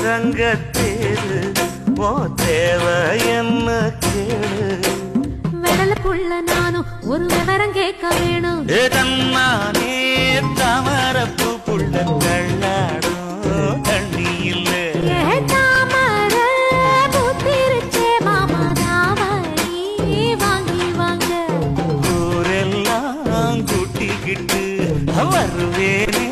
ரங்கத்தேரு ஓ தேவை என்ன கேளு வெடல புள்ள நானும் ஒரு விவரம் கேட்க வேணும் தன்னானே தாமரப்பு புள்ள கள்ளாடும் தண்ணி இல்ல தாமர பூத்திருச்சே மாமா தாவணி வாங்கி வாங்க ஊரெல்லாம் கூட்டிக்கிட்டு வருவேனே